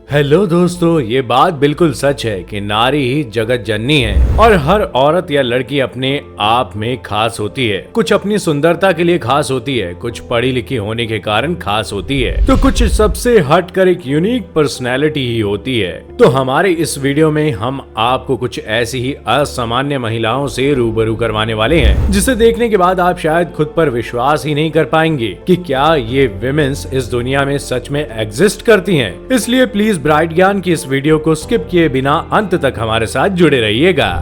Hello दोस्तों, ये बात बिल्कुल सच है कि नारी ही जगत जननी है और हर औरत या लड़की अपने आप में खास होती है। कुछ अपनी सुंदरता के लिए खास होती है, कुछ पढ़ी लिखी होने के कारण खास होती है, तो कुछ सबसे हटकर एक यूनिक पर्सनैलिटी ही होती है। तो हमारे इस वीडियो में हम आपको कुछ ऐसी ही असामान्य महिलाओं से रूबरू करवाने वाले हैं, जिसे देखने के बाद आप शायद खुद पर विश्वास ही नहीं कर पाएंगे कि क्या ये विमेंस इस दुनिया में सच में एग्जिस्ट करती हैं। इसलिए प्लीज ब्राइट ज्ञान की इस वीडियो को स्किप किए बिना अंत तक हमारे साथ जुड़े रहिएगा।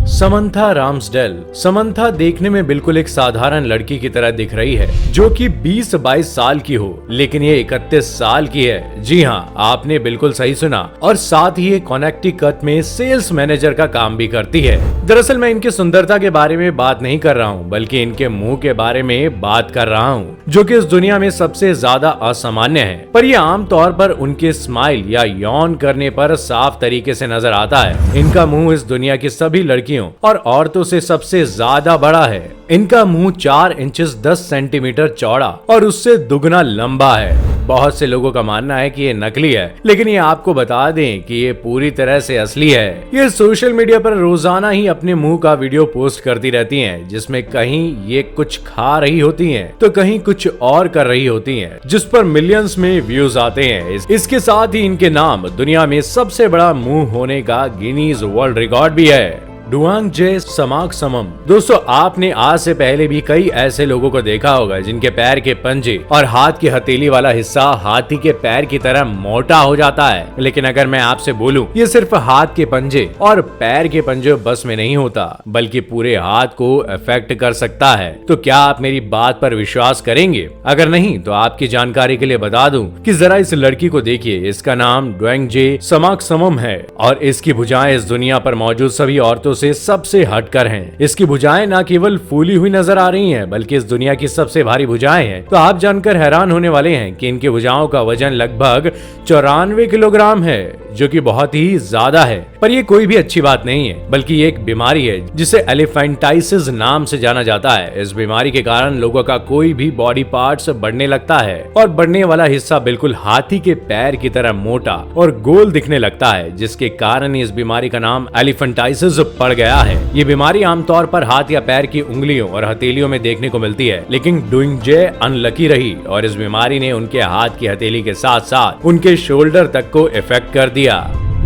समंथा राम्सडेल। समंथा देखने में बिल्कुल एक साधारण लड़की की तरह दिख रही है, जो कि 20-22 साल की हो, लेकिन ये 31 साल की है। जी हाँ, आपने बिल्कुल सही सुना। और साथ ही ये कनेक्टिकट में सेल्स मैनेजर का काम भी करती है। दरअसल मैं इनकी सुंदरता के बारे में बात नहीं कर रहा हूँ, बल्कि इनके मुंह के बारे में बात कर रहा हूँ, जो कि इस दुनिया में सबसे ज्यादा असामान्य है। पर ये आमतौर पर उनके स्माइल या यौन करने पर साफ तरीके से नजर आता है। इनका मुंह इस दुनिया की सभी लड़कियों और औरतों से सबसे ज्यादा बड़ा है। इनका मुंह 4 इंचेस 10 सेंटीमीटर चौड़ा और उससे दुगना लंबा है। बहुत से लोगों का मानना है कि ये नकली है, लेकिन ये आपको बता दें कि ये पूरी तरह से असली है। ये सोशल मीडिया पर रोजाना ही अपने मुंह का वीडियो पोस्ट करती रहती हैं, जिसमें कहीं ये कुछ खा रही होती हैं, तो कहीं कुछ और कर रही होती हैं, जिस पर मिलियंस में व्यूज आते हैं। इसके साथ ही इनके नाम दुनिया में सबसे बड़ा मुंह होने का गिनीज वर्ल्ड रिकॉर्ड भी है। डुआंगजे समाकसमम। दोस्तों, आपने आज से पहले भी कई ऐसे लोगों को देखा होगा जिनके पैर के पंजे और हाथ की हथेली वाला हिस्सा हाथी के पैर की तरह मोटा हो जाता है। लेकिन अगर मैं आपसे बोलूं, ये सिर्फ हाथ के पंजे और पैर के पंजे बस में नहीं होता, बल्कि पूरे हाथ को अफेक्ट कर सकता है, तो क्या आप मेरी बात पर विश्वास करेंगे? अगर नहीं, तो आपकी जानकारी के लिए बता दूं कि जरा इस लड़की को देखिए। इसका नाम डुआंगजे समाकसमम है और इसकी भुजाएं इस दुनिया पर मौजूद सभी औरतों से सबसे हटकर हैं। इसकी भुजाएं न केवल फूली हुई नजर आ रही हैं, बल्कि इस दुनिया की सबसे भारी भुजाएं हैं। तो आप जानकर हैरान होने वाले हैं कि इनकी भुजाओं का वजन लगभग 94 किलोग्राम है, जो कि बहुत ही ज्यादा है। पर ये कोई भी अच्छी बात नहीं है, बल्कि ये एक बीमारी है जिसे एलिफेंटाइसिस नाम से जाना जाता है। इस बीमारी के कारण लोगों का कोई भी बॉडी पार्ट्स बढ़ने लगता है और बढ़ने वाला हिस्सा बिल्कुल हाथी के पैर की तरह मोटा और गोल दिखने लगता है, जिसके कारण इस बीमारी का नाम एलिफेंटाइसिस पड़ गया है। ये बीमारी आमतौर पर हाथ या पैर की उंगलियों और हथेलियों में देखने को मिलती है, लेकिन डुआंगजे अनलकी रही और इस बीमारी ने उनके हाथ की हथेली के साथ साथ उनके शोल्डर तक को इफेक्ट कर दिया।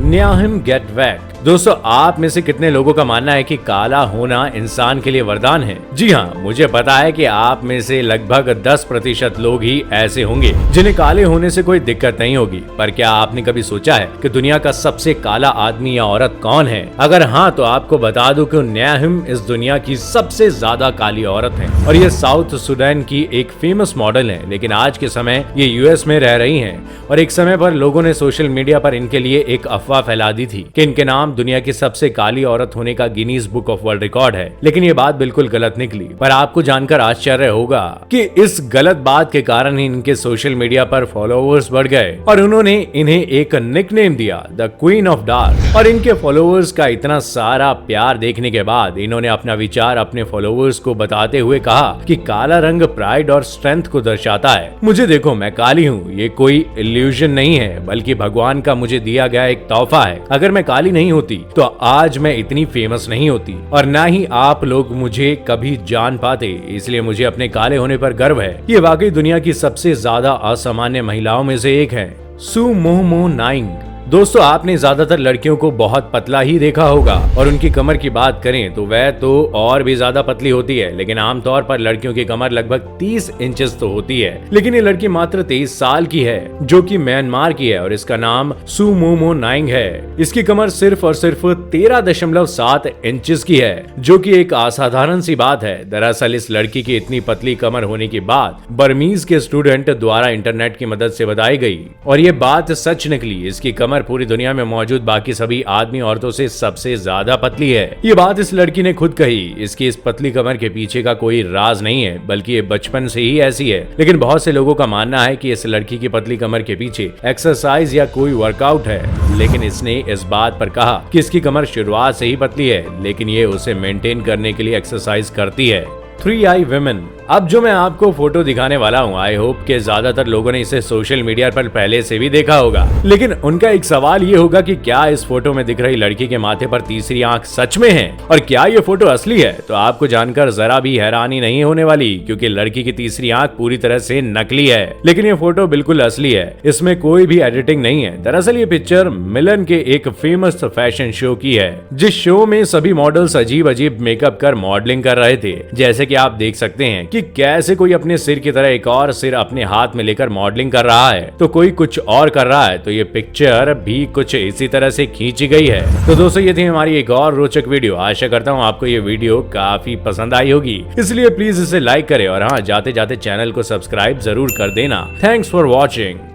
न्याहिम गेटवेक। दोस्तों, आप में से कितने लोगों का मानना है कि काला होना इंसान के लिए वरदान है? जी हाँ, मुझे पता है कि आप में से लगभग 10% लोग ही ऐसे होंगे जिन्हें काले होने से कोई दिक्कत नहीं होगी। पर क्या आपने कभी सोचा है कि दुनिया का सबसे काला आदमी या औरत कौन है? अगर हाँ, तो आपको बता दूं कि न्याहिम इस दुनिया की सबसे ज्यादा काली औरत है और ये साउथ सुडान की एक फेमस मॉडल है। लेकिन आज के समय ये यूएस में रह रही है और एक समय पर लोगों ने सोशल मीडिया पर इनके लिए एक अफवाह फैला दी थी कि इनके नाम दुनिया की सबसे काली औरत होने का Guinness book of world record है। लेकिन ये बात बिल्कुल गलत निकली। पर आपको जानकर आश्चर्य होगा कि इस गलत बात के कारण ही इनके सोशल मीडिया पर फॉलोअर्स बढ़ गए और उन्होंने इन्हें एक निकनेम दिया, द क्वीन ऑफ डार्क। और इनके फॉलोअर्स का इतना सारा प्यार देखने के बाद इन्होंने अपना विचार अपने फॉलोअर्स को बताते हुए कहा कि काला रंग प्राइड और स्ट्रेंथ को दर्शाता है। मुझे देखो, मैं काली हूँ, ये कोई इल्यूजन नहीं है, बल्कि भगवान का मुझे दिया गया एक तोहफा है। अगर मैं काली नहीं होती तो आज मैं इतनी फेमस नहीं होती और ना ही आप लोग मुझे कभी जान पाते। इसलिए मुझे अपने काले होने पर गर्व है। ये वाकई दुनिया की सबसे ज्यादा असामान्य महिलाओं में से एक है। सु मोहमो नाइंग। दोस्तों, आपने ज्यादातर लड़कियों को बहुत पतला ही देखा होगा और उनकी कमर की बात करें तो वह तो और भी ज्यादा पतली होती है। लेकिन आमतौर पर लड़कियों की कमर लगभग 30 इंचेस तो होती है। लेकिन ये लड़की मात्र 23 साल की है, जो कि म्यांमार की है और इसका नाम सु मोहमो नाइंग है। इसकी कमर सिर्फ और सिर्फ 13.7 इंचेस की है, जो कि एक असाधारण सी बात है। दरअसल इस लड़की की इतनी पतली कमर होने की बात बर्मीज के स्टूडेंट द्वारा इंटरनेट की मदद से बताई गई और ये बात सच निकली। इसकी कमर पूरी दुनिया में मौजूद बाकी सभी आदमी औरतों से सबसे ज्यादा पतली है। ये बात इस लड़की ने खुद कही। इसकी इस पतली कमर के पीछे का कोई राज नहीं है, बल्कि ये बचपन से ही ऐसी है। लेकिन बहुत से लोगों का मानना है कि इस लड़की की पतली कमर के पीछे एक्सरसाइज या कोई वर्कआउट है। लेकिन इसने इस बात पर कहा कि इसकी कमर शुरुआत से ही पतली है, लेकिन ये उसे मेंटेन करने के लिए एक्सरसाइज करती है। 3 आई वुमेन। अब जो मैं आपको फोटो दिखाने वाला हूँ, आई होप कि ज्यादातर लोगों ने इसे सोशल मीडिया पर पहले से भी देखा होगा, लेकिन उनका एक सवाल ये होगा कि क्या इस फोटो में दिख रही लड़की के माथे पर तीसरी आंख सच में है और क्या ये फोटो असली है। तो आपको जानकर जरा भी हैरानी नहीं होने वाली, क्योंकि लड़की की तीसरी आंख पूरी तरह से नकली है, लेकिन ये फोटो बिल्कुल असली है। इसमें कोई भी एडिटिंग नहीं है। दरअसल ये पिक्चर मिलन के एक फेमस फैशन शो की है, जिस शो में सभी मॉडल्स अजीब अजीब मेकअप कर मॉडलिंग कर रहे थे। जैसे कि आप देख सकते हैं कि कैसे कोई अपने सिर की तरह एक और सिर अपने हाथ में लेकर मॉडलिंग कर रहा है, तो कोई कुछ और कर रहा है। तो ये पिक्चर भी कुछ इसी तरह से खींची गई है। तो दोस्तों, ये थी हमारी एक और रोचक वीडियो। आशा करता हूँ आपको ये वीडियो काफी पसंद आई होगी, इसलिए प्लीज इसे लाइक करें और हाँ, जाते जाते चैनल को सब्सक्राइब जरूर कर देना। Thanks for watching.